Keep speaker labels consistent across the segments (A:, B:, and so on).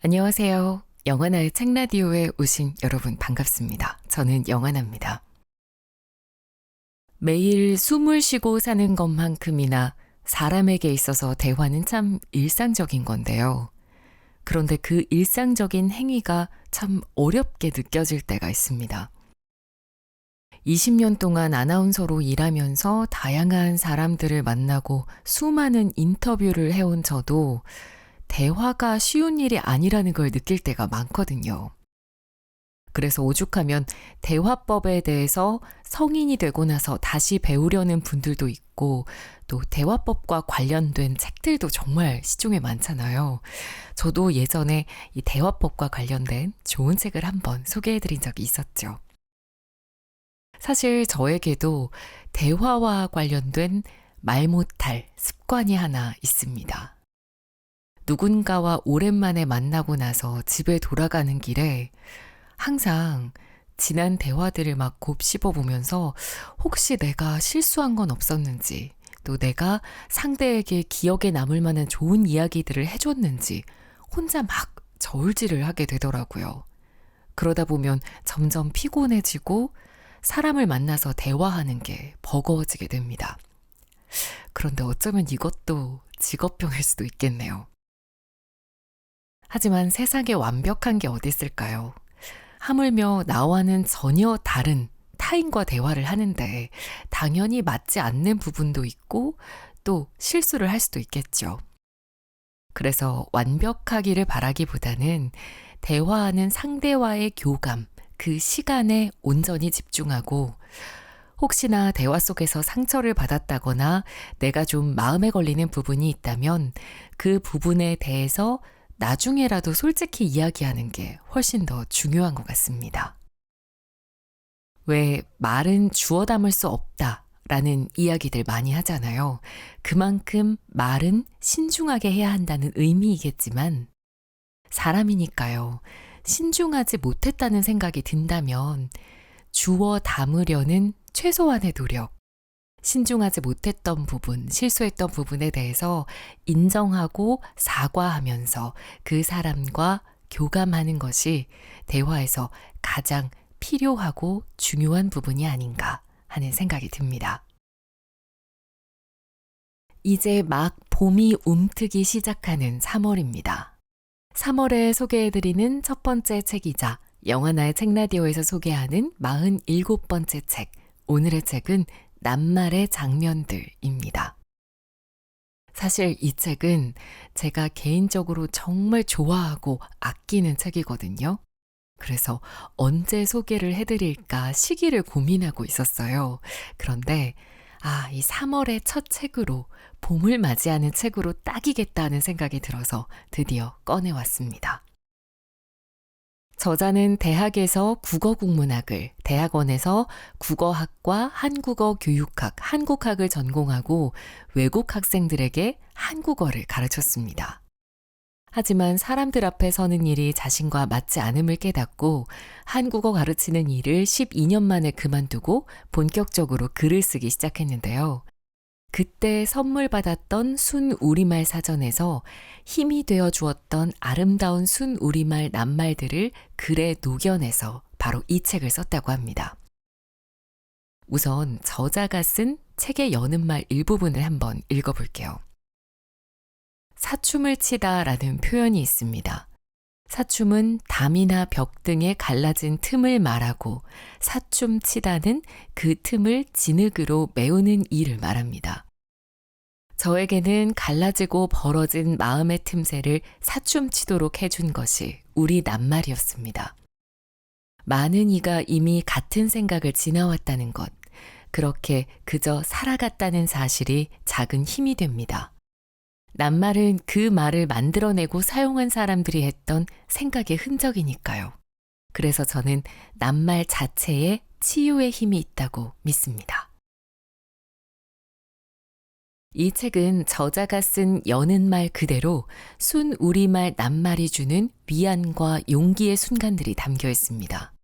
A: 안녕하세요. 영화나의 책라디오에 오신 여러분 반갑습니다. 저는 영화나입니다. 매일 숨을 쉬고 사는 것만큼이나 사람에게 있어서 대화는 참 일상적인 건데요. 그런데 그 일상적인 행위가 참 어렵게 느껴질 때가 있습니다. 20년 동안 아나운서로 일하면서 다양한 사람들을 만나고 수많은 인터뷰를 해온 저도 대화가 쉬운 일이 아니라는 걸 느낄 때가 많거든요. 그래서 오죽하면 대화법에 대해서 성인이 되고 나서 다시 배우려는 분들도 있고 또 대화법과 관련된 책들도 정말 시중에 많잖아요. 저도 예전에 이 대화법과 관련된 좋은 책을 한번 소개해 드린 적이 있었죠. 사실 저에게도 대화와 관련된 말 못할 습관이 하나 있습니다. 누군가와 오랜만에 만나고 나서 집에 돌아가는 길에 항상 지난 대화들을 막 곱씹어 보면서 혹시 내가 실수한 건 없었는지, 또 내가 상대에게 기억에 남을 만한 좋은 이야기들을 해줬는지 혼자 막 저울질을 하게 되더라고요. 그러다 보면 점점 피곤해지고 사람을 만나서 대화하는 게 버거워지게 됩니다. 그런데 어쩌면 이것도 직업병일 수도 있겠네요. 하지만 세상에 완벽한 게 어디 있을까요? 하물며 나와는 전혀 다른 타인과 대화를 하는데 당연히 맞지 않는 부분도 있고 또 실수를 할 수도 있겠죠. 그래서 완벽하기를 바라기보다는 대화하는 상대와의 교감, 그 시간에 온전히 집중하고 혹시나 대화 속에서 상처를 받았다거나 내가 좀 마음에 걸리는 부분이 있다면 그 부분에 대해서 나중에라도 솔직히 이야기하는 게 훨씬 더 중요한 것 같습니다. 왜 말은 주워 담을 수 없다라는 이야기들 많이 하잖아요. 그만큼 말은 신중하게 해야 한다는 의미이겠지만 사람이니까요. 신중하지 못했다는 생각이 든다면 주워 담으려는 최소한의 노력, 신중하지 못했던 부분, 실수했던 부분에 대해서 인정하고 사과하면서 그 사람과 교감하는 것이 대화에서 가장 필요하고 중요한 부분이 아닌가 하는 생각이 듭니다. 이제 막 봄이 움트기 시작하는 3월입니다. 3월에 소개해드리는 첫 번째 책이자 영화나의 책라디오에서 소개하는 47번째 책, 오늘의 책은 낱말의 장면들입니다. 사실 이 책은 제가 개인적으로 정말 좋아하고 아끼는 책이거든요. 그래서 언제 소개를 해드릴까 시기를 고민하고 있었어요. 그런데 이 3월의 첫 책으로 봄을 맞이하는 책으로 딱이겠다는 생각이 들어서 드디어 꺼내왔습니다. 저자는 대학에서 국어국문학을, 대학원에서 국어학과 한국어 교육학, 한국학을 전공하고 외국 학생들에게 한국어를 가르쳤습니다. 하지만 사람들 앞에 서는 일이 자신과 맞지 않음을 깨닫고 한국어 가르치는 일을 12년 만에 그만두고 본격적으로 글을 쓰기 시작했는데요. 그때 선물 받았던 순 우리말 사전에서 힘이 되어 주었던 아름다운 순 우리말 낱말들을 글에 녹여내서 바로 이 책을 썼다고 합니다. 우선 저자가 쓴 책의 여는 말 일부분을 한번 읽어볼게요. 사춤을 치다라는 표현이 있습니다. 사춤은 담이나 벽 등에 갈라진 틈을 말하고 사춤 치다는 그 틈을 진흙으로 메우는 일을 말합니다. 저에게는 갈라지고 벌어진 마음의 틈새를 사춤 치도록 해준 것이 우리 낱말이었습니다. 많은 이가 이미 같은 생각을 지나왔다는 것, 그렇게 그저 살아갔다는 사실이 작은 힘이 됩니다. 낱말은 그 말을 만들어내고 사용한 사람들이 했던 생각의 흔적이니까요. 그래서 저는 낱말 자체에 치유의 힘이 있다고 믿습니다. 이 책은 저자가 쓴 여는 말 그대로 순 우리말 낱말이 주는 위안과 용기의 순간들이 담겨 있습니다.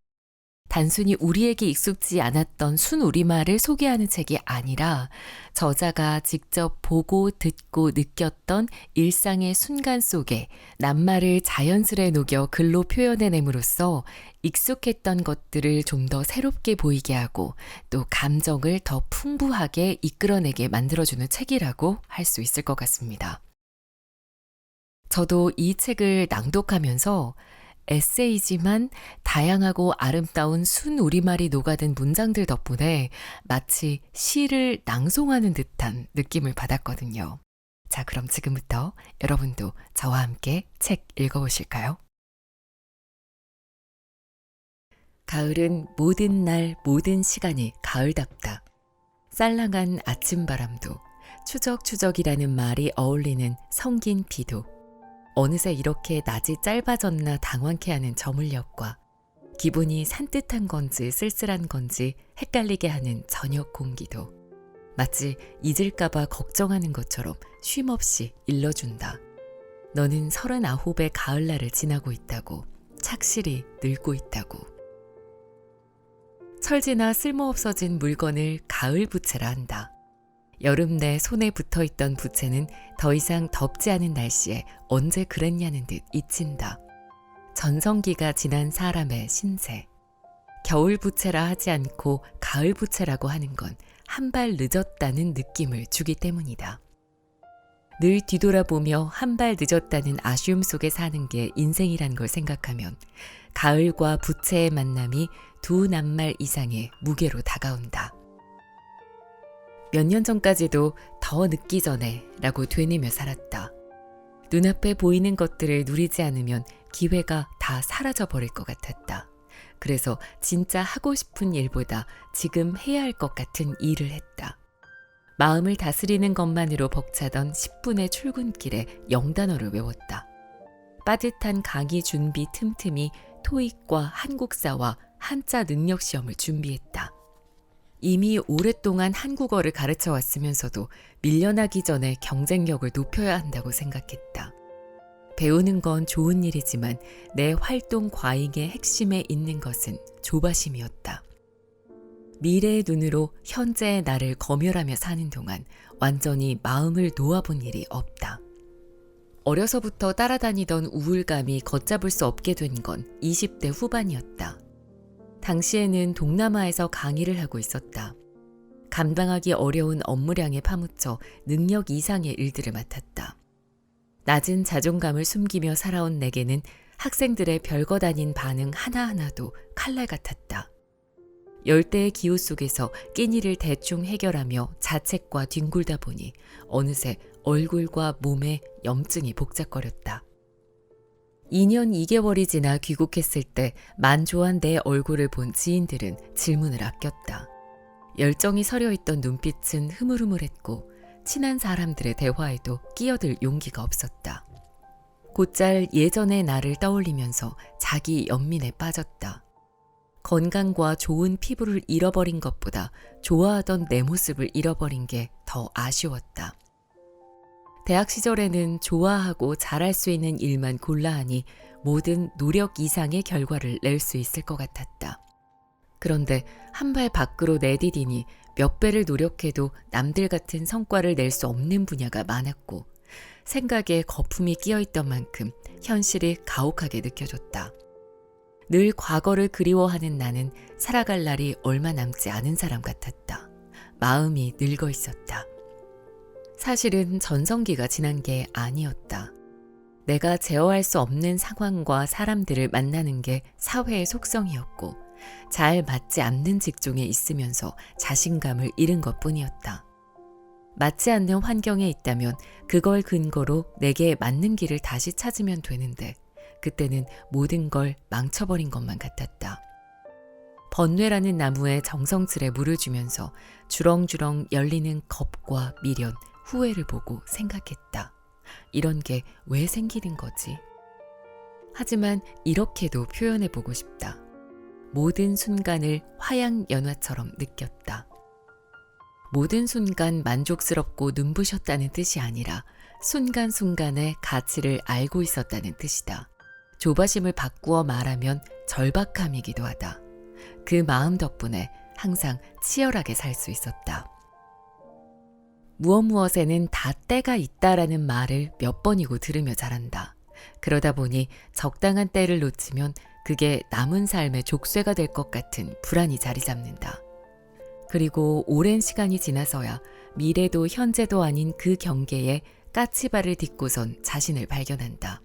A: 단순히 우리에게 익숙지 않았던 순우리말을 소개하는 책이 아니라 저자가 직접 보고 듣고 느꼈던 일상의 순간 속에 낱말을 자연스레 녹여 글로 표현해냄으로써 익숙했던 것들을 좀 더 새롭게 보이게 하고 또 감정을 더 풍부하게 이끌어내게 만들어주는 책이라고 할 수 있을 것 같습니다. 저도 이 책을 낭독하면서 에세이지만 다양하고 아름다운 순우리말이 녹아든 문장들 덕분에 마치 시를 낭송하는 듯한 느낌을 받았거든요. 자, 그럼 지금부터 여러분도 저와 함께 책 읽어보실까요? 가을은 모든 날 모든 시간이 가을답다. 쌀랑한 아침바람도 추적추적이라는 말이 어울리는 성긴 비도 어느새 이렇게 낮이 짧아졌나 당황케 하는 저물녘과 기분이 산뜻한 건지 쓸쓸한 건지 헷갈리게 하는 저녁 공기도 마치 잊을까봐 걱정하는 것처럼 쉼없이 일러준다. 너는 39의 가을날을 지나고 있다고, 착실히 늙고 있다고. 철지나 쓸모없어진 물건을 가을 부채라 한다. 여름 내 손에 붙어있던 부채는 더 이상 덥지 않은 날씨에 언제 그랬냐는 듯 잊힌다. 전성기가 지난 사람의 신세. 겨울 부채라 하지 않고 가을 부채라고 하는 건 한 발 늦었다는 느낌을 주기 때문이다. 늘 뒤돌아보며 한 발 늦었다는 아쉬움 속에 사는 게 인생이란 걸 생각하면 가을과 부채의 만남이 두 낱말 이상의 무게로 다가온다. 몇 년 전까지도 더 늦기 전에 라고 되뇌며 살았다. 눈앞에 보이는 것들을 누리지 않으면 기회가 다 사라져버릴 것 같았다. 그래서 진짜 하고 싶은 일보다 지금 해야 할 것 같은 일을 했다. 마음을 다스리는 것만으로 벅차던 10분의 출근길에 0단어를 외웠다. 빠듯한 강의 준비 틈틈이 토익과 한국사와 한자 능력 시험을 준비했다. 이미 오랫동안 한국어를 가르쳐 왔으면서도 밀려나기 전에 경쟁력을 높여야 한다고 생각했다. 배우는 건 좋은 일이지만 내 활동 과잉의 핵심에 있는 것은 조바심이었다. 미래의 눈으로 현재의 나를 검열하며 사는 동안 완전히 마음을 놓아본 일이 없다. 어려서부터 따라다니던 우울감이 걷잡을 수 없게 된 건 20대 후반이었다. 당시에는 동남아에서 강의를 하고 있었다. 감당하기 어려운 업무량에 파묻혀 능력 이상의 일들을 맡았다. 낮은 자존감을 숨기며 살아온 내게는 학생들의 별것 아닌 반응 하나하나도 칼날 같았다. 열대의 기후 속에서 끼니를 대충 해결하며 자책과 뒹굴다 보니 어느새 얼굴과 몸에 염증이 복잡거렸다. 2년 2개월이 지나 귀국했을 때 만조한 내 얼굴을 본 지인들은 질문을 아꼈다. 열정이 서려있던 눈빛은 흐물흐물했고 친한 사람들의 대화에도 끼어들 용기가 없었다. 곧잘 예전의 나를 떠올리면서 자기 연민에 빠졌다. 건강과 좋은 피부를 잃어버린 것보다 좋아하던 내 모습을 잃어버린 게 더 아쉬웠다. 대학 시절에는 좋아하고 잘할 수 있는 일만 골라 하니 모든 노력 이상의 결과를 낼 수 있을 것 같았다. 그런데 한 발 밖으로 내디디니 몇 배를 노력해도 남들 같은 성과를 낼 수 없는 분야가 많았고 생각에 거품이 끼어있던 만큼 현실이 가혹하게 느껴졌다. 늘 과거를 그리워하는 나는 살아갈 날이 얼마 남지 않은 사람 같았다. 마음이 늙어 있었다. 사실은 전성기가 지난 게 아니었다. 내가 제어할 수 없는 상황과 사람들을 만나는 게 사회의 속성이었고 잘 맞지 않는 직종에 있으면서 자신감을 잃은 것뿐이었다. 맞지 않는 환경에 있다면 그걸 근거로 내게 맞는 길을 다시 찾으면 되는데 그때는 모든 걸 망쳐버린 것만 같았다. 번뇌라는 나무에 정성스레 물을 주면서 주렁주렁 열리는 겁과 미련, 후회를 보고 생각했다. 이런 게 왜 생기는 거지? 하지만 이렇게도 표현해보고 싶다. 모든 순간을 화양연화처럼 느꼈다. 모든 순간 만족스럽고 눈부셨다는 뜻이 아니라 순간순간의 가치를 알고 있었다는 뜻이다. 조바심을 바꾸어 말하면 절박함이기도 하다. 그 마음 덕분에 항상 치열하게 살 수 있었다. 무엇무엇에는 다 때가 있다라는 말을 몇 번이고 들으며 자란다. 그러다 보니 적당한 때를 놓치면 그게 남은 삶의 족쇄가 될 것 같은 불안이 자리 잡는다. 그리고 오랜 시간이 지나서야 미래도 현재도 아닌 그 경계에 까치발을 딛고선 자신을 발견한다.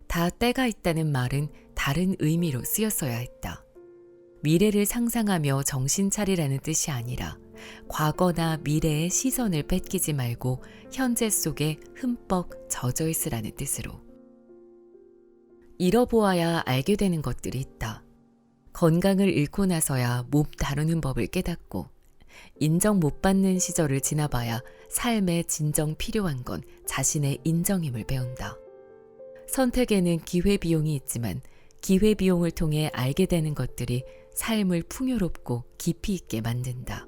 A: 다 때가 있다는 말은 다른 의미로 쓰였어야 했다. 미래를 상상하며 정신 차리라는 뜻이 아니라 과거나 미래의 시선을 뺏기지 말고 현재 속에 흠뻑 젖어 있으라는 뜻으로. 잃어보아야 알게 되는 것들이 있다. 건강을 잃고 나서야 몸 다루는 법을 깨닫고, 인정 못 받는 시절을 지나봐야 삶에 진정 필요한 건 자신의 인정임을 배운다. 선택에는 기회비용이 있지만 기회비용을 통해 알게 되는 것들이 삶을 풍요롭고 깊이 있게 만든다.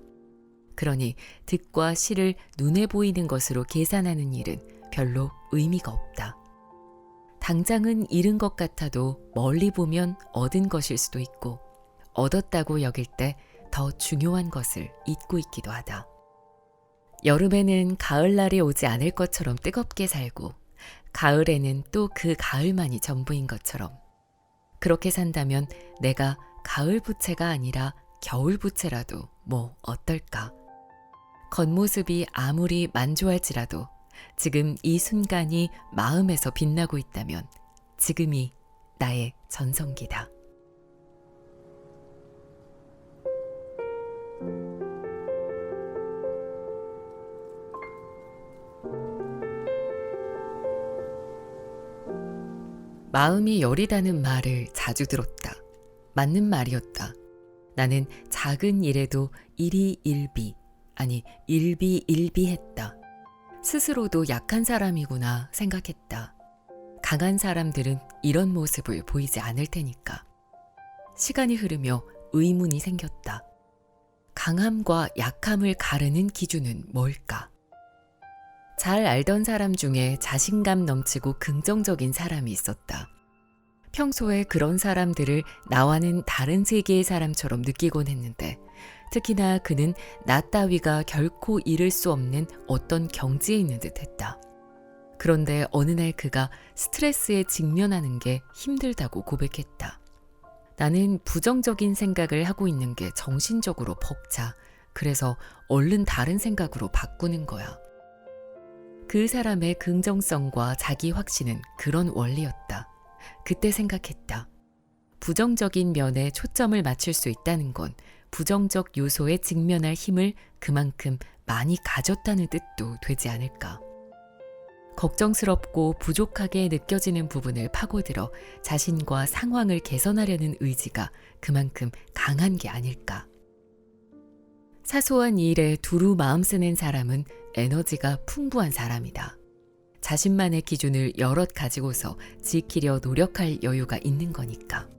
A: 그러니 득과 실을 눈에 보이는 것으로 계산하는 일은 별로 의미가 없다. 당장은 잃은 것 같아도 멀리 보면 얻은 것일 수도 있고, 얻었다고 여길 때 더 중요한 것을 잊고 있기도 하다. 여름에는 가을날이 오지 않을 것처럼 뜨겁게 살고, 가을에는 또 그 가을만이 전부인 것처럼, 그렇게 산다면 내가 가을 부채가 아니라 겨울 부채라도 뭐 어떨까? 겉모습이 아무리 만조할지라도 지금 이 순간이 마음에서 빛나고 있다면 지금이 나의 전성기다. 마음이 여리다는 말을 자주 들었다. 맞는 말이었다. 나는 작은 일에도 일희일비, 아니 일비일비했다. 스스로도 약한 사람이구나 생각했다. 강한 사람들은 이런 모습을 보이지 않을 테니까. 시간이 흐르며 의문이 생겼다. 강함과 약함을 가르는 기준은 뭘까? 잘 알던 사람 중에 자신감 넘치고 긍정적인 사람이 있었다. 평소에 그런 사람들을 나와는 다른 세계의 사람처럼 느끼곤 했는데, 특히나 그는 나 따위가 결코 이룰 수 없는 어떤 경지에 있는 듯 했다. 그런데 어느 날 그가 스트레스에 직면하는 게 힘들다고 고백했다. 나는 부정적인 생각을 하고 있는 게 정신적으로 벅차. 그래서 얼른 다른 생각으로 바꾸는 거야. 그 사람의 긍정성과 자기 확신은 그런 원리였다. 그때 생각했다. 부정적인 면에 초점을 맞출 수 있다는 건 부정적 요소에 직면할 힘을 그만큼 많이 가졌다는 뜻도 되지 않을까. 걱정스럽고 부족하게 느껴지는 부분을 파고들어 자신과 상황을 개선하려는 의지가 그만큼 강한 게 아닐까. 사소한 일에 두루 마음 쓰는 사람은 에너지가 풍부한 사람이다. 자신만의 기준을 여럿 가지고서 지키려 노력할 여유가 있는 거니까.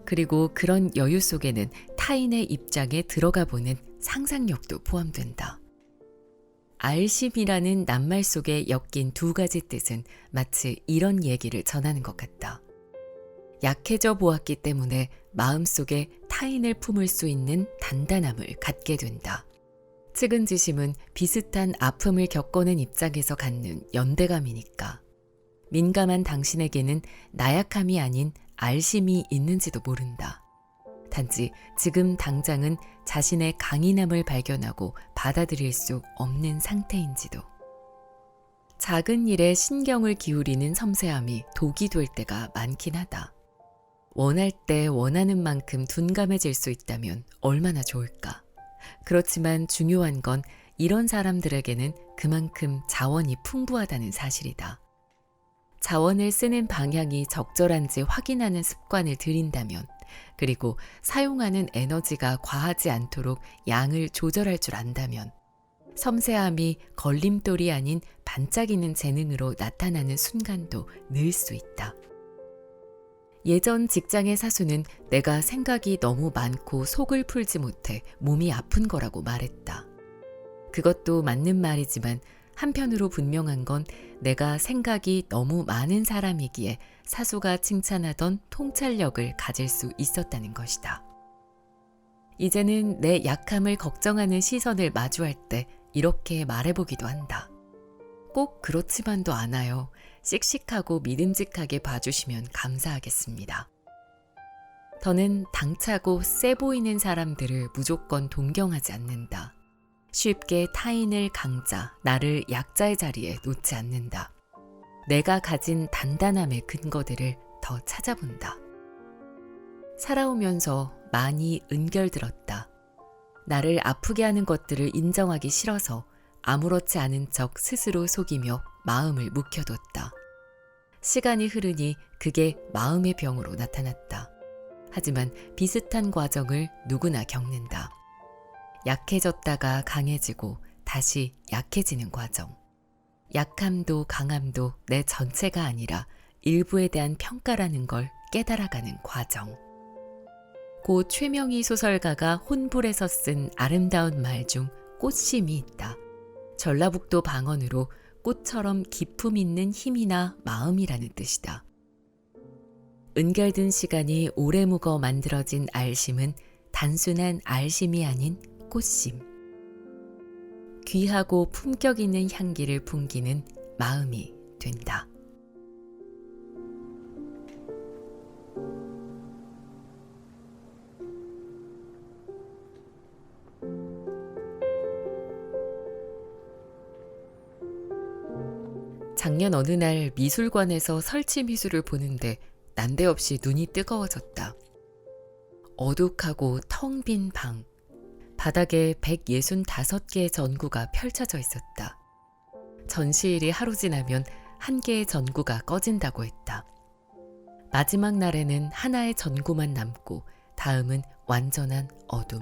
A: 그리고 그런 여유 속에는 타인의 입장에 들어가 보는 상상력도 포함된다. 알심이라는 낱말 속에 엮인 두 가지 뜻은 마치 이런 얘기를 전하는 것 같다. 약해져 보았기 때문에 마음속에 타인을 품을 수 있는 단단함을 갖게 된다. 측은지심은 비슷한 아픔을 겪어낸 입장에서 갖는 연대감이니까. 민감한 당신에게는 나약함이 아닌 알심이 있는지도 모른다. 단지 지금 당장은 자신의 강인함을 발견하고 받아들일 수 없는 상태인지도. 작은 일에 신경을 기울이는 섬세함이 독이 될 때가 많긴 하다. 원할 때 원하는 만큼 둔감해질 수 있다면 얼마나 좋을까. 그렇지만 중요한 건 이런 사람들에게는 그만큼 자원이 풍부하다는 사실이다. 자원을 쓰는 방향이 적절한지 확인하는 습관을 들인다면, 그리고 사용하는 에너지가 과하지 않도록 양을 조절할 줄 안다면, 섬세함이 걸림돌이 아닌 반짝이는 재능으로 나타나는 순간도 늘 수 있다. 예전 직장의 사수는 내가 생각이 너무 많고 속을 풀지 못해 몸이 아픈 거라고 말했다. 그것도 맞는 말이지만 한편으로 분명한 건 내가 생각이 너무 많은 사람이기에 사수가 칭찬하던 통찰력을 가질 수 있었다는 것이다. 이제는 내 약함을 걱정하는 시선을 마주할 때 이렇게 말해보기도 한다. 꼭 그렇지만도 않아요. 씩씩하고 믿음직하게 봐주시면 감사하겠습니다. 더는 당차고 세 보이는 사람들을 무조건 동경하지 않는다. 쉽게 타인을 강자, 나를 약자의 자리에 놓지 않는다. 내가 가진 단단함의 근거들을 더 찾아본다. 살아오면서 많이 은결들었다. 나를 아프게 하는 것들을 인정하기 싫어서 아무렇지 않은 척 스스로 속이며 마음을 묵혀뒀다. 시간이 흐르니 그게 마음의 병으로 나타났다. 하지만 비슷한 과정을 누구나 겪는다. 약해졌다가 강해지고 다시 약해지는 과정. 약함도 강함도 내 전체가 아니라 일부에 대한 평가라는 걸 깨달아가는 과정. 고 최명희 소설가가 혼불에서 쓴 아름다운 말 중 꽃심이 있다. 전라북도 방언으로 꽃처럼 기품 있는 힘이나 마음이라는 뜻이다. 은결든 시간이 오래 묵어 만들어진 알심은 단순한 알심이 아닌 꽃심. 귀하고 품격 있는 향기를 풍기는 마음이 된다. 작년 어느 날 미술관에서 설치 미술을 보는데 난데없이 눈이 뜨거워졌다. 어둑하고 텅 빈 방. 바닥에 165개의 전구가 펼쳐져 있었다. 전시일이 하루 지나면 한 개의 전구가 꺼진다고 했다. 마지막 날에는 하나의 전구만 남고 다음은 완전한 어둠.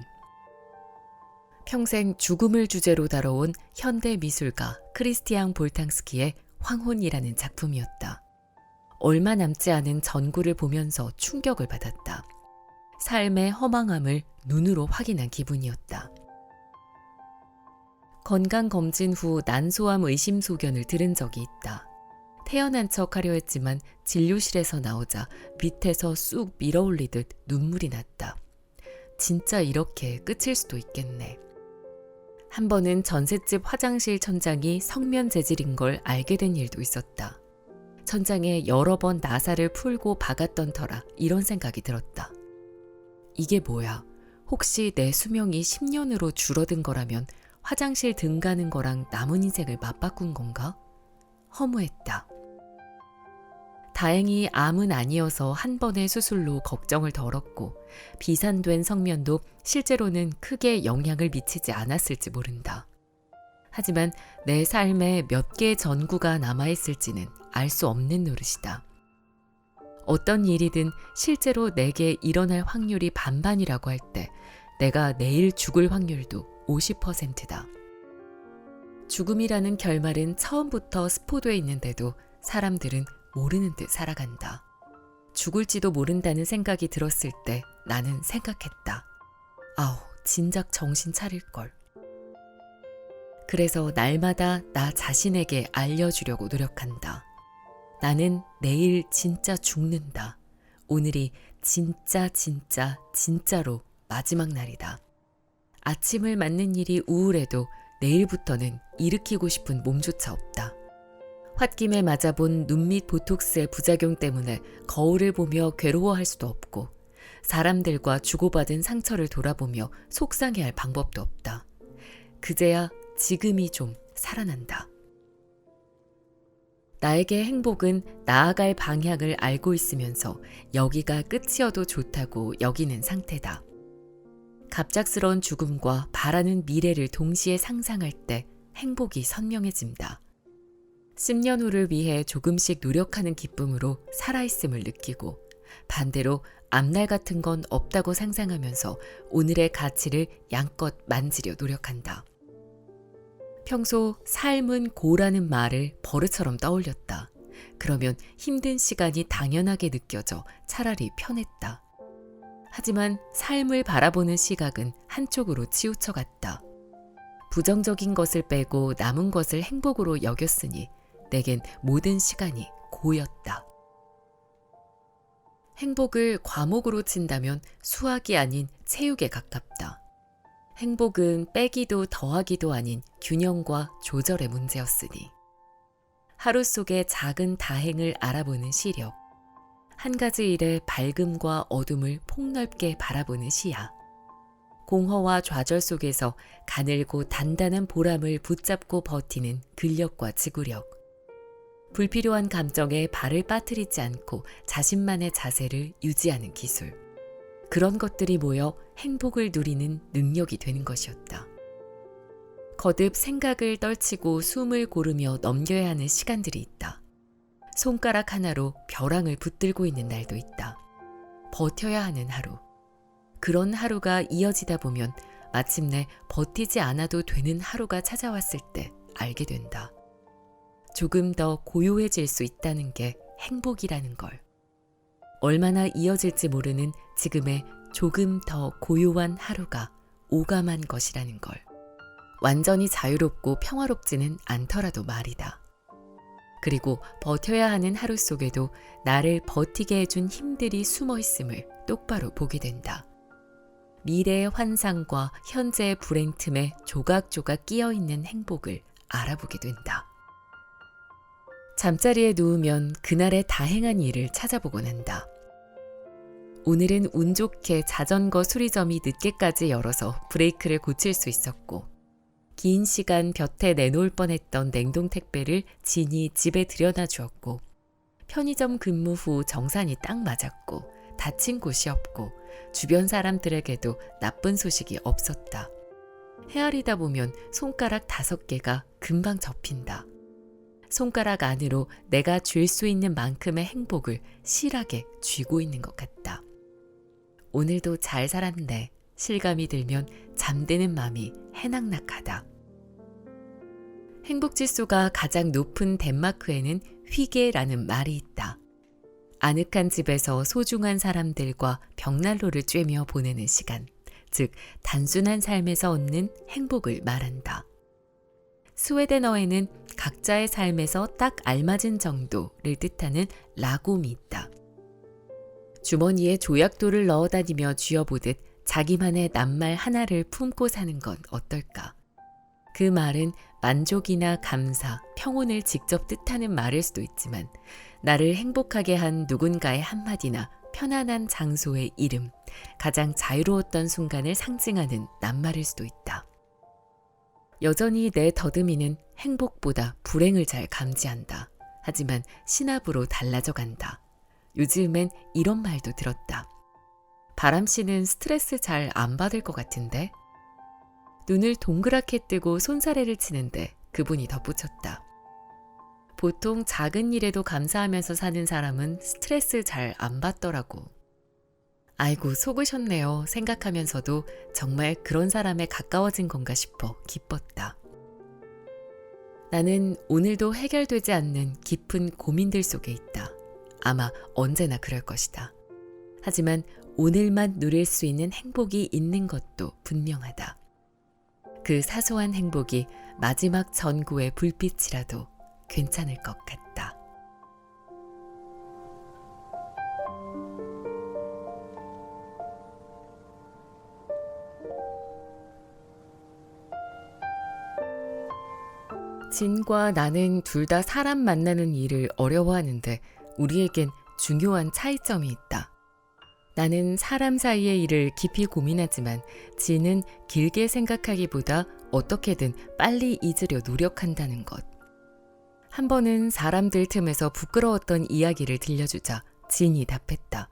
A: 평생 죽음을 주제로 다뤄온 현대 미술가 크리스티앙 볼탕스키의 황혼이라는 작품이었다. 얼마 남지 않은 전구를 보면서 충격을 받았다. 삶의 허망함을 눈으로 확인한 기분이었다. 건강검진 후 난소암 의심 소견을 들은 적이 있다. 태어난 척 하려 했지만 진료실에서 나오자 밑에서 쑥 밀어올리듯 눈물이 났다. 진짜 이렇게 끝일 수도 있겠네. 한 번은 전셋집 화장실 천장이 성면 재질인 걸 알게 된 일도 있었다. 천장에 여러 번 나사를 풀고 박았던 터라 이런 생각이 들었다. 이게 뭐야? 혹시 내 수명이 10년으로 줄어든 거라면 화장실 등 가는 거랑 남은 인생을 맞바꾼 건가? 허무했다. 다행히 암은 아니어서 한 번의 수술로 걱정을 덜었고 비산된 성면도 실제로는 크게 영향을 미치지 않았을지 모른다. 하지만 내 삶에 몇 개의 전구가 남아있을지는 알 수 없는 노릇이다. 어떤 일이든 실제로 내게 일어날 확률이 반반이라고 할 때 내가 내일 죽을 확률도 50%다. 죽음이라는 결말은 처음부터 스포되어 있는데도 사람들은 모르는 듯 살아간다. 죽을지도 모른다는 생각이 들었을 때 나는 생각했다. 아우, 진작 정신 차릴걸. 그래서 날마다 나 자신에게 알려주려고 노력한다. 나는 내일 진짜 죽는다. 오늘이 진짜로 마지막 날이다. 아침을 맞는 일이 우울해도 내일부터는 일으키고 싶은 몸조차 없다. 홧김에 맞아본 눈밑 보톡스의 부작용 때문에 거울을 보며 괴로워할 수도 없고 사람들과 주고받은 상처를 돌아보며 속상해할 방법도 없다. 그제야 지금이 좀 살아난다. 나에게 행복은 나아갈 방향을 알고 있으면서 여기가 끝이어도 좋다고 여기는 상태다. 갑작스러운 죽음과 바라는 미래를 동시에 상상할 때 행복이 선명해진다. 10년 후를 위해 조금씩 노력하는 기쁨으로 살아있음을 느끼고 반대로 앞날 같은 건 없다고 상상하면서 오늘의 가치를 양껏 만지려 노력한다. 평소 삶은 고라는 말을 버릇처럼 떠올렸다. 그러면 힘든 시간이 당연하게 느껴져 차라리 편했다. 하지만 삶을 바라보는 시각은 한쪽으로 치우쳐갔다. 부정적인 것을 빼고 남은 것을 행복으로 여겼으니 내겐 모든 시간이 고였다. 행복을 과목으로 친다면 수학이 아닌 체육에 가깝다. 행복은 빼기도 더하기도 아닌 균형과 조절의 문제였으니. 하루 속의 작은 다행을 알아보는 시력, 한 가지 일의 밝음과 어둠을 폭넓게 바라보는 시야, 공허와 좌절 속에서 가늘고 단단한 보람을 붙잡고 버티는 근력과 지구력, 불필요한 감정에 발을 빠뜨리지 않고 자신만의 자세를 유지하는 기술, 그런 것들이 모여 행복을 누리는 능력이 되는 것이었다. 거듭 생각을 떨치고 숨을 고르며 넘겨야 하는 시간들이 있다. 손가락 하나로 벼랑을 붙들고 있는 날도 있다. 버텨야 하는 하루. 그런 하루가 이어지다 보면 마침내 버티지 않아도 되는 하루가 찾아왔을 때 알게 된다. 조금 더 고요해질 수 있다는 게 행복이라는 걸. 얼마나 이어질지 모르는 지금의 조금 더 고요한 하루가 오감한 것이라는 걸. 완전히 자유롭고 평화롭지는 않더라도 말이다. 그리고 버텨야 하는 하루 속에도 나를 버티게 해준 힘들이 숨어 있음을 똑바로 보게 된다. 미래의 환상과 현재의 불행 틈에 조각조각 끼어있는 행복을 알아보게 된다. 잠자리에 누우면 그날의 다행한 일을 찾아보곤 한다. 오늘은 운 좋게 자전거 수리점이 늦게까지 열어서 브레이크를 고칠 수 있었고, 긴 시간 곁에 내놓을 뻔했던 냉동 택배를 진이 집에 들여다 주었고, 편의점 근무 후 정산이 딱 맞았고, 다친 곳이 없고, 주변 사람들에게도 나쁜 소식이 없었다. 헤아리다 보면 손가락 5개가 금방 접힌다. 손가락 안으로 내가 쥘 수 있는 만큼의 행복을 실하게 쥐고 있는 것 같다. 오늘도 잘 살았네. 실감이 들면 잠드는 마음이 해낙낙하다. 행복지수가 가장 높은 덴마크에는 휘게라는 말이 있다. 아늑한 집에서 소중한 사람들과 벽난로를 쬐며 보내는 시간, 즉 단순한 삶에서 얻는 행복을 말한다. 스웨덴어에는 각자의 삶에서 딱 알맞은 정도를 뜻하는 라곰이 있다. 주머니에 조약돌을 넣어 다니며 쥐어보듯 자기만의 낱말 하나를 품고 사는 건 어떨까? 그 말은 만족이나 감사, 평온을 직접 뜻하는 말일 수도 있지만 나를 행복하게 한 누군가의 한마디나 편안한 장소의 이름, 가장 자유로웠던 순간을 상징하는 낱말일 수도 있다. 여전히 내 더듬이는 행복보다 불행을 잘 감지한다. 하지만 신압으로 달라져 간다. 요즘엔 이런 말도 들었다. 바람씨는 스트레스 잘 안 받을 것 같은데? 눈을 동그랗게 뜨고 손사래를 치는데 그분이 덧붙였다. 보통 작은 일에도 감사하면서 사는 사람은 스트레스 잘 안 받더라고. 아이고 속으셨네요 생각하면서도 정말 그런 사람에 가까워진 건가 싶어 기뻤다. 나는 오늘도 해결되지 않는 깊은 고민들 속에 있다. 아마 언제나 그럴 것이다. 하지만 오늘만 누릴 수 있는 행복이 있는 것도 분명하다. 그 사소한 행복이 마지막 전구의 불빛이라도 괜찮을 것 같다. 진과 나는 둘 다 사람 만나는 일을 어려워하는데 우리에겐 중요한 차이점이 있다. 나는 사람 사이의 일을 깊이 고민하지만 진은 길게 생각하기보다 어떻게든 빨리 잊으려 노력한다는 것. 한 번은 사람들 틈에서 부끄러웠던 이야기를 들려주자 진이 답했다.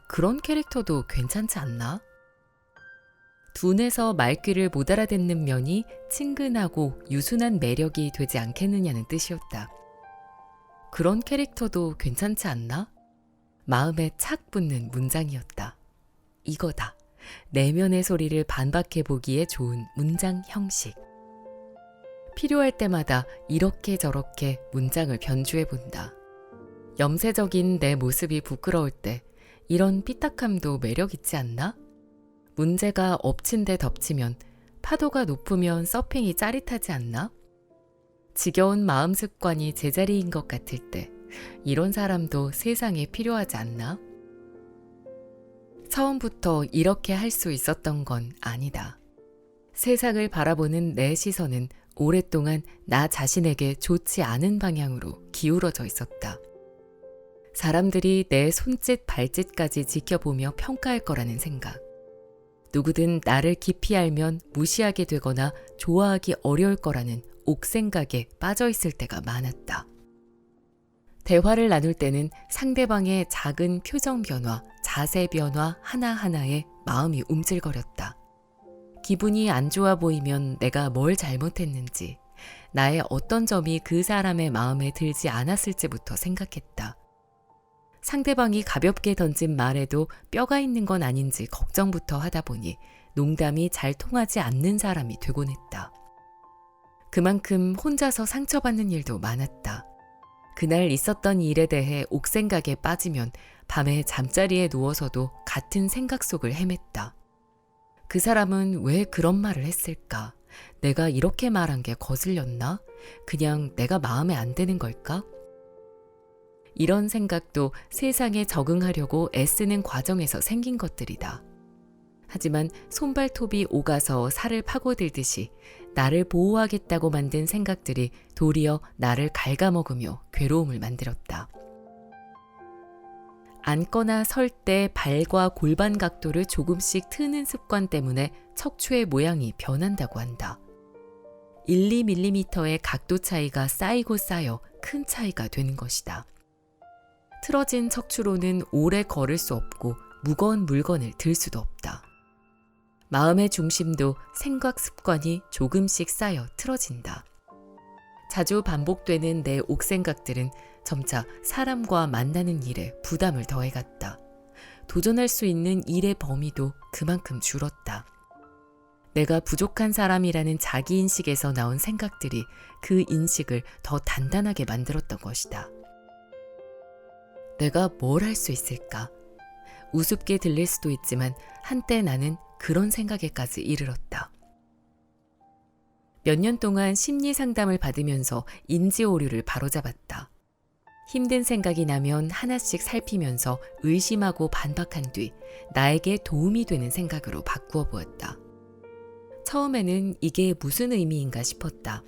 A: 그런 캐릭터도 괜찮지 않나? 둔해서 말귀를 못 알아듣는 면이 친근하고 유순한 매력이 되지 않겠느냐는 뜻이었다. 그런 캐릭터도 괜찮지 않나? 마음에 착 붙는 문장이었다. 이거다. 내면의 소리를 반박해 보기에 좋은 문장 형식. 필요할 때마다 이렇게 저렇게 문장을 변주해 본다. 염세적인 내 모습이 부끄러울 때 이런 삐딱함도 매력 있지 않나? 문제가 엎친 데 덮치면 파도가 높으면 서핑이 짜릿하지 않나? 지겨운 마음 습관이 제자리인 것 같을 때 이런 사람도 세상에 필요하지 않나? 처음부터 이렇게 할 수 있었던 건 아니다. 세상을 바라보는 내 시선은 오랫동안 나 자신에게 좋지 않은 방향으로 기울어져 있었다. 사람들이 내 손짓 발짓까지 지켜보며 평가할 거라는 생각. 누구든 나를 깊이 알면 무시하게 되거나 좋아하기 어려울 거라는 옥생각에 빠져 있을 때가 많았다. 대화를 나눌 때는 상대방의 작은 표정 변화, 자세 변화 하나하나에 마음이 움찔거렸다. 기분이 안 좋아 보이면 내가 뭘 잘못했는지, 나의 어떤 점이 그 사람의 마음에 들지 않았을지부터 생각했다. 상대방이 가볍게 던진 말에도 뼈가 있는 건 아닌지 걱정부터 하다 보니 농담이 잘 통하지 않는 사람이 되곤 했다. 그만큼 혼자서 상처받는 일도 많았다. 그날 있었던 일에 대해 옥생각에 빠지면 밤에 잠자리에 누워서도 같은 생각 속을 헤맸다. 그 사람은 왜 그런 말을 했을까? 내가 이렇게 말한 게 거슬렸나? 그냥 내가 마음에 안 드는 걸까? 이런 생각도 세상에 적응하려고 애쓰는 과정에서 생긴 것들이다. 하지만 손발톱이 오가서 살을 파고들듯이 나를 보호하겠다고 만든 생각들이 도리어 나를 갉아먹으며 괴로움을 만들었다. 앉거나 설 때 발과 골반 각도를 조금씩 트는 습관 때문에 척추의 모양이 변한다고 한다. 1, 2mm의 각도 차이가 쌓이고 쌓여 큰 차이가 되는 것이다. 틀어진 척추로는 오래 걸을 수 없고 무거운 물건을 들 수도 없다. 마음의 중심도 생각 습관이 조금씩 쌓여 틀어진다. 자주 반복되는 내 옥생각들은 점차 사람과 만나는 일에 부담을 더해갔다. 도전할 수 있는 일의 범위도 그만큼 줄었다. 내가 부족한 사람이라는 자기인식에서 나온 생각들이 그 인식을 더 단단하게 만들었던 것이다. 내가 뭘 할 수 있을까? 우습게 들릴 수도 있지만 한때 나는 그런 생각에까지 이르렀다. 몇 년 동안 심리 상담을 받으면서 인지 오류를 바로잡았다. 힘든 생각이 나면 하나씩 살피면서 의심하고 반박한 뒤 나에게 도움이 되는 생각으로 바꾸어 보았다. 처음에는 이게 무슨 의미인가 싶었다.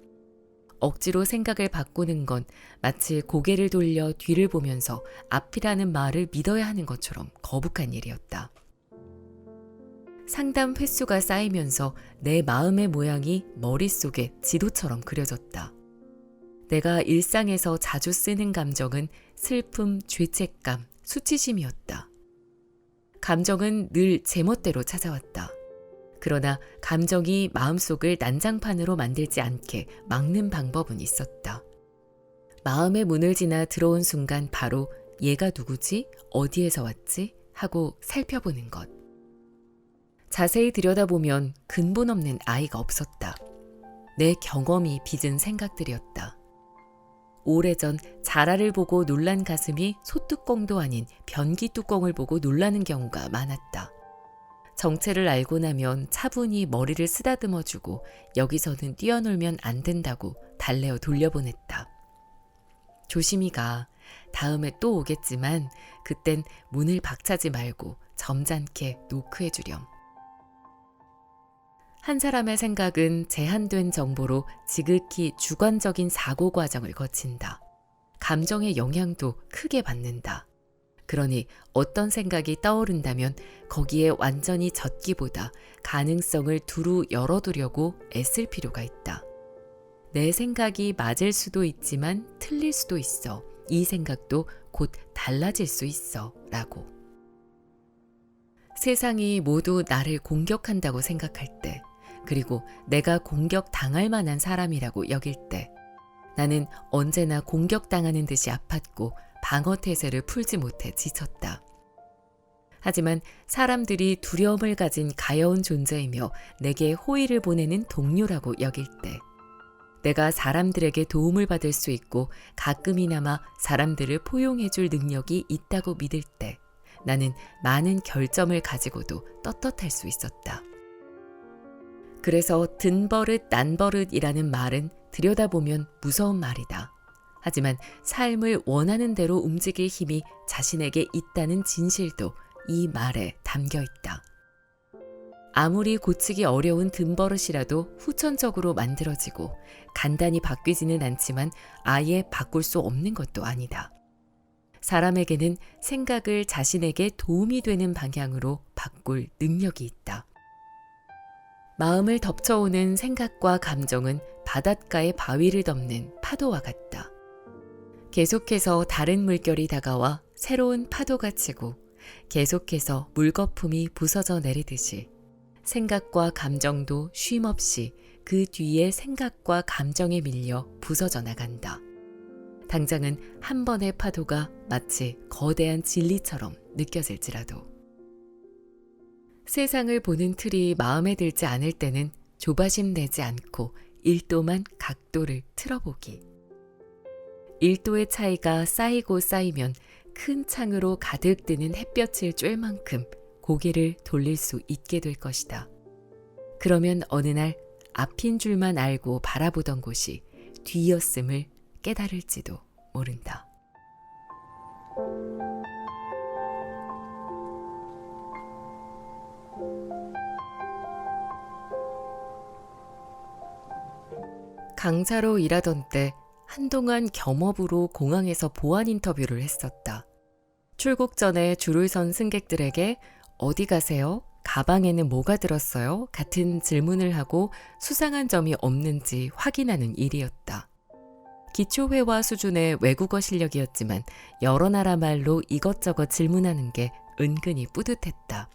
A: 억지로 생각을 바꾸는 건 마치 고개를 돌려 뒤를 보면서 앞이라는 말을 믿어야 하는 것처럼 거북한 일이었다. 상담 횟수가 쌓이면서 내 마음의 모양이 머릿속에 지도처럼 그려졌다. 내가 일상에서 자주 쓰는 감정은 슬픔, 죄책감, 수치심이었다. 감정은 늘 제멋대로 찾아왔다. 그러나 감정이 마음속을 난장판으로 만들지 않게 막는 방법은 있었다. 마음의 문을 지나 들어온 순간 바로 얘가 누구지? 어디에서 왔지? 하고 살펴보는 것. 자세히 들여다보면 근본 없는 아이가 없었다. 내 경험이 빚은 생각들이었다. 오래전 자라를 보고 놀란 가슴이 소뚜껑도 아닌 변기 뚜껑을 보고 놀라는 경우가 많았다. 정체를 알고 나면 차분히 머리를 쓰다듬어주고 여기서는 뛰어놀면 안 된다고 달래어 돌려보냈다. 조심히 가. 다음에 또 오겠지만 그땐 문을 박차지 말고 점잖게 노크해주렴. 한 사람의 생각은 제한된 정보로 지극히 주관적인 사고 과정을 거친다. 감정의 영향도 크게 받는다. 그러니 어떤 생각이 떠오른다면 거기에 완전히 젖기보다 가능성을 두루 열어두려고 애쓸 필요가 있다. 내 생각이 맞을 수도 있지만 틀릴 수도 있어. 이 생각도 곧 달라질 수 있어. 라고. 세상이 모두 나를 공격한다고 생각할 때, 그리고 내가 공격당할 만한 사람이라고 여길 때, 나는 언제나 공격당하는 듯이 아팠고 방어태세를 풀지 못해 지쳤다. 하지만 사람들이 두려움을 가진 가여운 존재이며 내게 호의를 보내는 동료라고 여길 때, 내가 사람들에게 도움을 받을 수 있고 가끔이나마 사람들을 포용해줄 능력이 있다고 믿을 때, 나는 많은 결점을 가지고도 떳떳할 수 있었다. 그래서 든 버릇 난 버릇이라는 말은 들여다보면 무서운 말이다. 하지만 삶을 원하는 대로 움직일 힘이 자신에게 있다는 진실도 이 말에 담겨 있다. 아무리 고치기 어려운 등버릇이라도 후천적으로 만들어지고 간단히 바뀌지는 않지만 아예 바꿀 수 없는 것도 아니다. 사람에게는 생각을 자신에게 도움이 되는 방향으로 바꿀 능력이 있다. 마음을 덮쳐오는 생각과 감정은 바닷가의 바위를 덮는 파도와 같다. 계속해서 다른 물결이 다가와 새로운 파도가 치고 계속해서 물거품이 부서져 내리듯이 생각과 감정도 쉼없이 그 뒤에 생각과 감정에 밀려 부서져 나간다. 당장은 한 번의 파도가 마치 거대한 진리처럼 느껴질지라도. 세상을 보는 틀이 마음에 들지 않을 때는 조바심 내지 않고 1도만 각도를 틀어보기. 1도의 차이가 쌓이고 쌓이면 큰 창으로 가득 드는 햇볕을 쬐 만큼 고개를 돌릴 수 있게 될 것이다. 그러면 어느 날 앞인 줄만 알고 바라보던 곳이 뒤였음을 깨달을지도 모른다. 강사로 일하던 때 한동안 겸업으로 공항에서 보안 인터뷰를 했었다. 출국 전에 줄을 선 승객들에게 어디 가세요? 가방에는 뭐가 들었어요? 같은 질문을 하고 수상한 점이 없는지 확인하는 일이었다. 기초회화 수준의 외국어 실력이었지만 여러 나라 말로 이것저것 질문하는 게 은근히 뿌듯했다.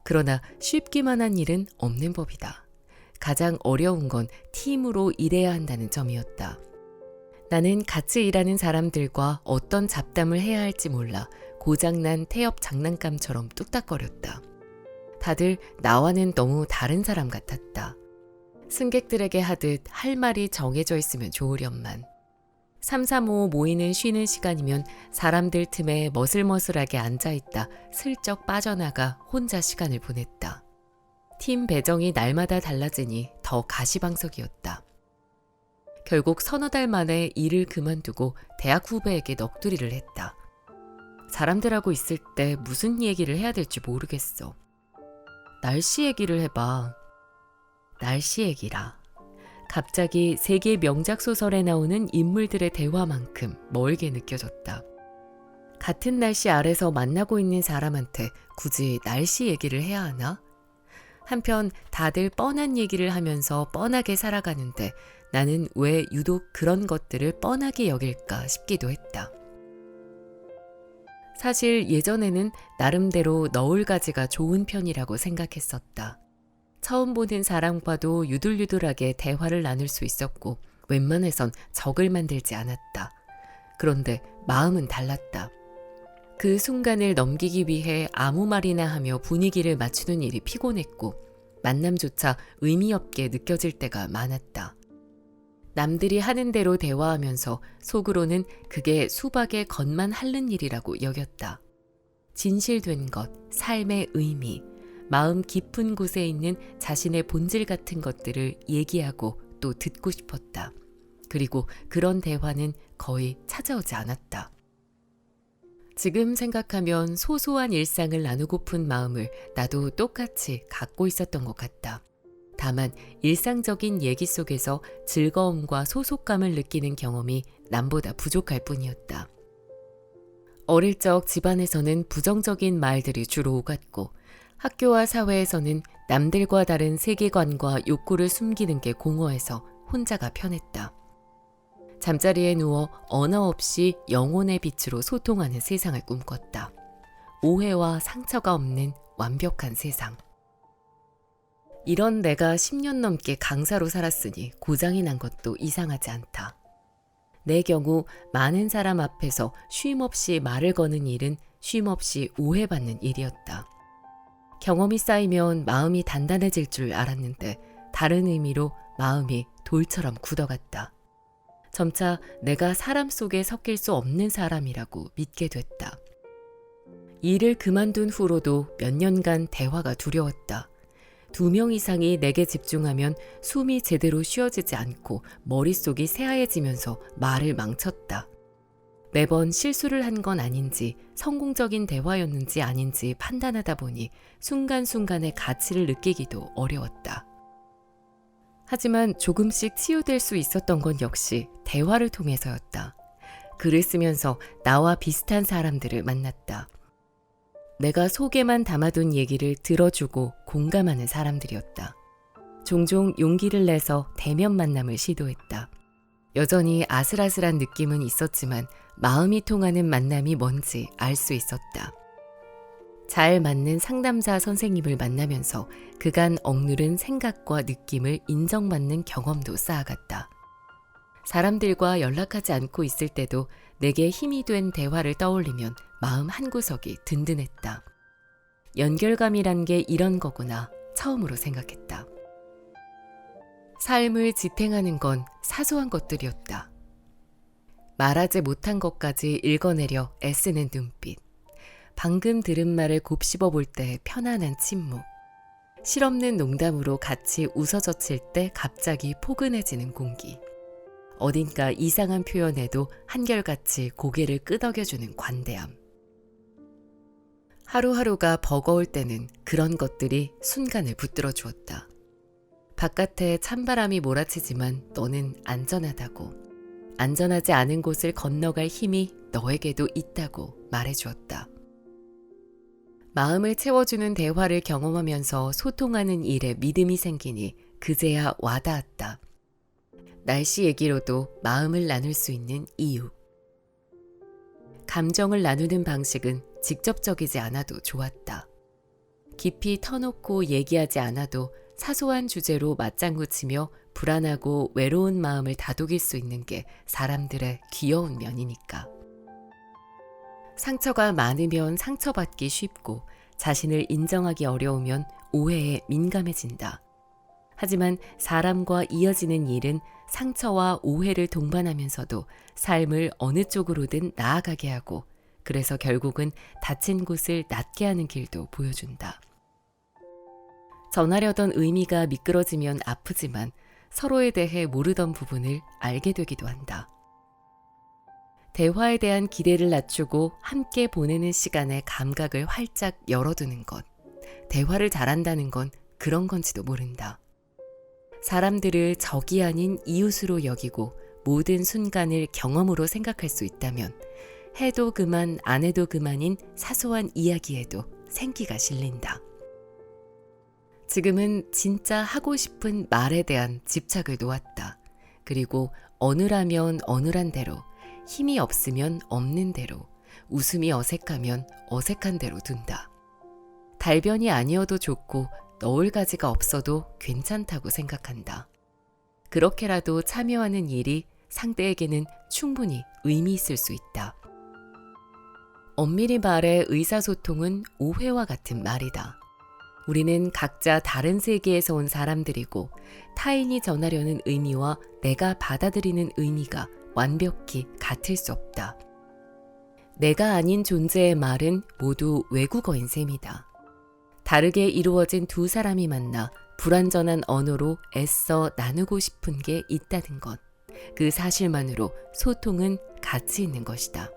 A: 그러나 쉽기만 한 일은 없는 법이다. 가장 어려운 건 팀으로 일해야 한다는 점이었다. 나는 같이 일하는 사람들과 어떤 잡담을 해야 할지 몰라 고장난 태엽 장난감처럼 뚝딱거렸다. 다들 나와는 너무 다른 사람 같았다. 승객들에게 하듯 할 말이 정해져 있으면 좋으련만. 335 모이는 쉬는 시간이면 사람들 틈에 머슬머슬하게 앉아있다 슬쩍 빠져나가 혼자 시간을 보냈다. 팀 배정이 날마다 달라지니 더 가시방석이었다. 결국 서너 달 만에 일을 그만두고 대학 후배에게 넋두리를 했다. 사람들하고 있을 때 무슨 얘기를 해야 될지 모르겠어. 날씨 얘기를 해봐. 날씨 얘기라. 갑자기 세계 명작 소설에 나오는 인물들의 대화만큼 멀게 느껴졌다. 같은 날씨 아래서 만나고 있는 사람한테 굳이 날씨 얘기를 해야 하나? 한편 다들 뻔한 얘기를 하면서 뻔하게 살아가는데 나는 왜 유독 그런 것들을 뻔하게 여길까 싶기도 했다. 사실 예전에는 나름대로 너울가지가 좋은 편이라고 생각했었다. 처음 보는 사람과도 유들유들하게 대화를 나눌 수 있었고 웬만해선 적을 만들지 않았다. 그런데 마음은 달랐다. 그 순간을 넘기기 위해 아무 말이나 하며 분위기를 맞추는 일이 피곤했고 만남조차 의미 없게 느껴질 때가 많았다. 남들이 하는 대로 대화하면서 속으로는 그게 수박의 겉만 핥는 일이라고 여겼다. 진실된 것, 삶의 의미, 마음 깊은 곳에 있는 자신의 본질 같은 것들을 얘기하고 또 듣고 싶었다. 그리고 그런 대화는 거의 찾아오지 않았다. 지금 생각하면 소소한 일상을 나누고픈 마음을 나도 똑같이 갖고 있었던 것 같다. 다만 일상적인 얘기 속에서 즐거움과 소속감을 느끼는 경험이 남보다 부족할 뿐이었다. 어릴 적 집안에서는 부정적인 말들이 주로 오갔고 학교와 사회에서는 남들과 다른 세계관과 욕구를 숨기는 게 공허해서 혼자가 편했다. 잠자리에 누워 언어 없이 영혼의 빛으로 소통하는 세상을 꿈꿨다. 오해와 상처가 없는 완벽한 세상. 이런 내가 10년 넘게 강사로 살았으니 고장이 난 것도 이상하지 않다. 내 경우 많은 사람 앞에서 쉼없이 말을 거는 일은 쉼없이 오해받는 일이었다. 경험이 쌓이면 마음이 단단해질 줄 알았는데 다른 의미로 마음이 돌처럼 굳어갔다. 점차 내가 사람 속에 섞일 수 없는 사람이라고 믿게 됐다. 일을 그만둔 후로도 몇 년간 대화가 두려웠다. 2명 이상이 내게 집중하면 숨이 제대로 쉬어지지 않고 머릿속이 새하얘지면서 말을 망쳤다. 매번 실수를 한 건 아닌지 성공적인 대화였는지 아닌지 판단하다 보니 순간순간의 가치를 느끼기도 어려웠다. 하지만 조금씩 치유될 수 있었던 건 역시 대화를 통해서였다. 글을 쓰면서 나와 비슷한 사람들을 만났다. 내가 속에만 담아둔 얘기를 들어주고 공감하는 사람들이었다. 종종 용기를 내서 대면 만남을 시도했다. 여전히 아슬아슬한 느낌은 있었지만 마음이 통하는 만남이 뭔지 알 수 있었다. 잘 맞는 상담사 선생님을 만나면서 그간 억누른 생각과 느낌을 인정받는 경험도 쌓아갔다. 사람들과 연락하지 않고 있을 때도 내게 힘이 된 대화를 떠올리면 마음 한구석이 든든했다. 연결감이란 게 이런 거구나 처음으로 생각했다. 삶을 지탱하는 건 사소한 것들이었다. 말하지 못한 것까지 읽어내려 애쓰는 눈빛, 방금 들은 말을 곱씹어 볼 때 편안한 침묵, 실없는 농담으로 같이 웃어젖힐 때 갑자기 포근해지는 공기, 어딘가 이상한 표현에도 한결같이 고개를 끄덕여주는 관대함. 하루하루가 버거울 때는 그런 것들이 순간을 붙들어 주었다. 바깥에 찬바람이 몰아치지만 너는 안전하다고, 안전하지 않은 곳을 건너갈 힘이 너에게도 있다고 말해주었다. 마음을 채워주는 대화를 경험하면서 소통하는 일에 믿음이 생기니 그제야 와닿았다. 날씨 얘기로도 마음을 나눌 수 있는 이유. 감정을 나누는 방식은 직접적이지 않아도 좋았다. 깊이 터놓고 얘기하지 않아도 사소한 주제로 맞장구 치며 불안하고 외로운 마음을 다독일 수 있는 게 사람들의 귀여운 면이니까. 상처가 많으면 상처받기 쉽고 자신을 인정하기 어려우면 오해에 민감해진다. 하지만 사람과 이어지는 일은 상처와 오해를 동반하면서도 삶을 어느 쪽으로든 나아가게 하고 그래서 결국은 다친 곳을 낫게 하는 길도 보여준다. 전하려던 의미가 미끄러지면 아프지만 서로에 대해 모르던 부분을 알게 되기도 한다. 대화에 대한 기대를 낮추고 함께 보내는 시간의 감각을 활짝 열어두는 것. 대화를 잘한다는 건 그런 건지도 모른다. 사람들을 적이 아닌 이웃으로 여기고 모든 순간을 경험으로 생각할 수 있다면 해도 그만 안 해도 그만인 사소한 이야기에도 생기가 실린다. 지금은 진짜 하고 싶은 말에 대한 집착을 놓았다. 그리고 어느라면 어느란 대로, 힘이 없으면 없는 대로, 웃음이 어색하면 어색한 대로 둔다. 달변이 아니어도 좋고 넣을 가지가 없어도 괜찮다고 생각한다. 그렇게라도 참여하는 일이 상대에게는 충분히 의미 있을 수 있다. 엄밀히 말해 의사소통은 오해와 같은 말이다. 우리는 각자 다른 세계에서 온 사람들이고 타인이 전하려는 의미와 내가 받아들이는 의미가 완벽히 같을 수 없다. 내가 아닌 존재의 말은 모두 외국어인 셈이다. 다르게 이루어진 두 사람이 만나 불완전한 언어로 애써 나누고 싶은 게 있다는 것. 그 사실만으로 소통은 가치 있는 것이다.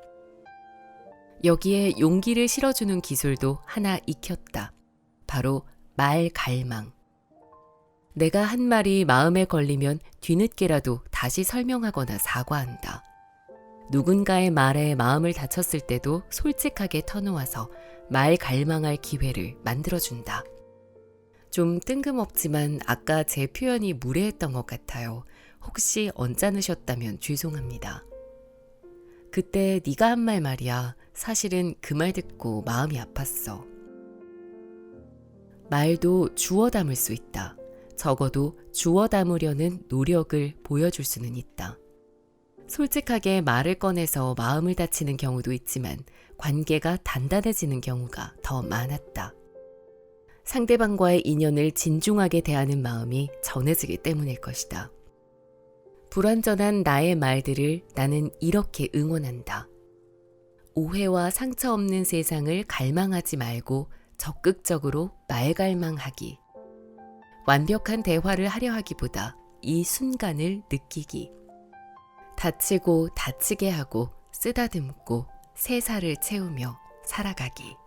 A: 여기에 용기를 실어주는 기술도 하나 익혔다. 바로 말 갈망. 내가 한 말이 마음에 걸리면 뒤늦게라도 다시 설명하거나 사과한다. 누군가의 말에 마음을 다쳤을 때도 솔직하게 터놓아서 말 갈망할 기회를 만들어준다. 좀 뜬금없지만 아까 제 표현이 무례했던 것 같아요. 혹시 언짢으셨다면 죄송합니다. 그때 네가 한 말 말이야. 사실은 그 말 듣고 마음이 아팠어. 말도 주워 담을 수 있다. 적어도 주워 담으려는 노력을 보여줄 수는 있다. 솔직하게 말을 꺼내서 마음을 다치는 경우도 있지만 관계가 단단해지는 경우가 더 많았다. 상대방과의 인연을 진중하게 대하는 마음이 전해지기 때문일 것이다. 불완전한 나의 말들을 나는 이렇게 응원한다. 오해와 상처 없는 세상을 갈망하지 말고 적극적으로 말갈망하기. 완벽한 대화를 하려 하기보다 이 순간을 느끼기. 다치고 다치게 하고 쓰다듬고 새살을 채우며 살아가기.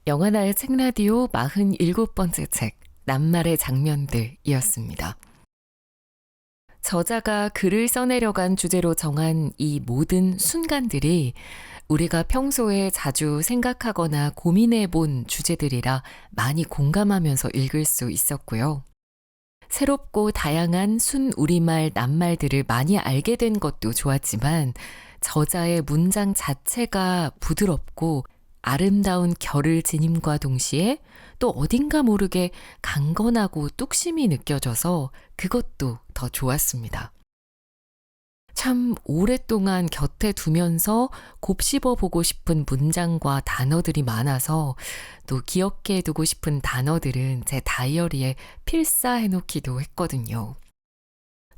A: 영하나의 책라디오 47번째 책 낱말의 장면들이었습니다. 저자가 글을 써내려간 주제로 정한 이 모든 순간들이 우리가 평소에 자주 생각하거나 고민해 본 주제들이라 많이 공감하면서 읽을 수 있었고요. 새롭고 다양한 순우리말 낱말들을 많이 알게 된 것도 좋았지만 저자의 문장 자체가 부드럽고 아름다운 결을 지님과 동시에 또 어딘가 모르게 강건하고 뚝심이 느껴져서 그것도 더 좋았습니다. 참 오랫동안 곁에 두면서 곱씹어 보고 싶은 문장과 단어들이 많아서 또 기억해 두고 싶은 단어들은 제 다이어리에 필사해 놓기도 했거든요.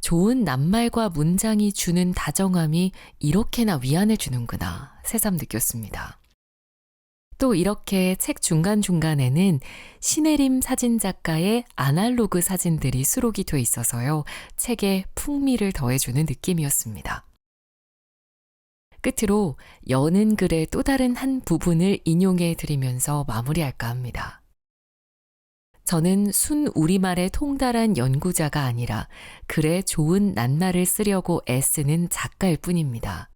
A: 좋은 낱말과 문장이 주는 다정함이 이렇게나 위안을 주는구나 새삼 느꼈습니다. 또 이렇게 책 중간중간에는 신혜림 사진작가의 아날로그 사진들이 수록이 돼 있어서요. 책에 풍미를 더해주는 느낌이었습니다. 끝으로 여는 글의 또 다른 한 부분을 인용해 드리면서 마무리할까 합니다. 저는 순우리말의 통달한 연구자가 아니라 글에 좋은 낱말을 쓰려고 애쓰는 작가일 뿐입니다.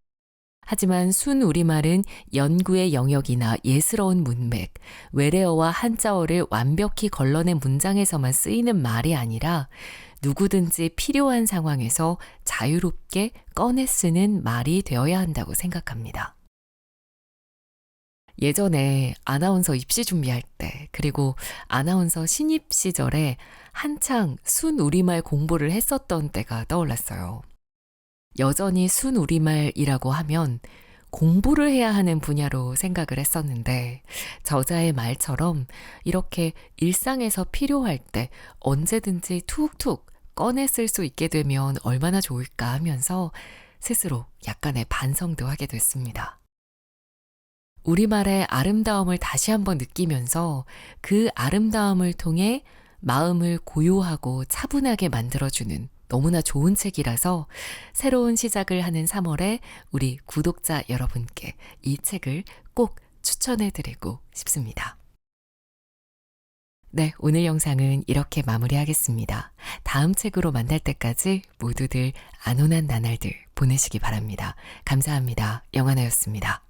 A: 하지만 순우리말은 연구의 영역이나 예스러운 문맥, 외래어와 한자어를 완벽히 걸러낸 문장에서만 쓰이는 말이 아니라 누구든지 필요한 상황에서 자유롭게 꺼내 쓰는 말이 되어야 한다고 생각합니다. 예전에 아나운서 입시 준비할 때 그리고 아나운서 신입 시절에 한창 순우리말 공부를 했었던 때가 떠올랐어요. 여전히 순우리말이라고 하면 공부를 해야 하는 분야로 생각을 했었는데 저자의 말처럼 이렇게 일상에서 필요할 때 언제든지 툭툭 꺼내 쓸 수 있게 되면 얼마나 좋을까 하면서 스스로 약간의 반성도 하게 됐습니다. 우리말의 아름다움을 다시 한번 느끼면서 그 아름다움을 통해 마음을 고요하고 차분하게 만들어주는 너무나 좋은 책이라서 새로운 시작을 하는 3월에 우리 구독자 여러분께 이 책을 꼭 추천해드리고 싶습니다. 네, 오늘 영상은 이렇게 마무리하겠습니다. 다음 책으로 만날 때까지 모두들 안온한 나날들 보내시기 바랍니다. 감사합니다. 영하나였습니다.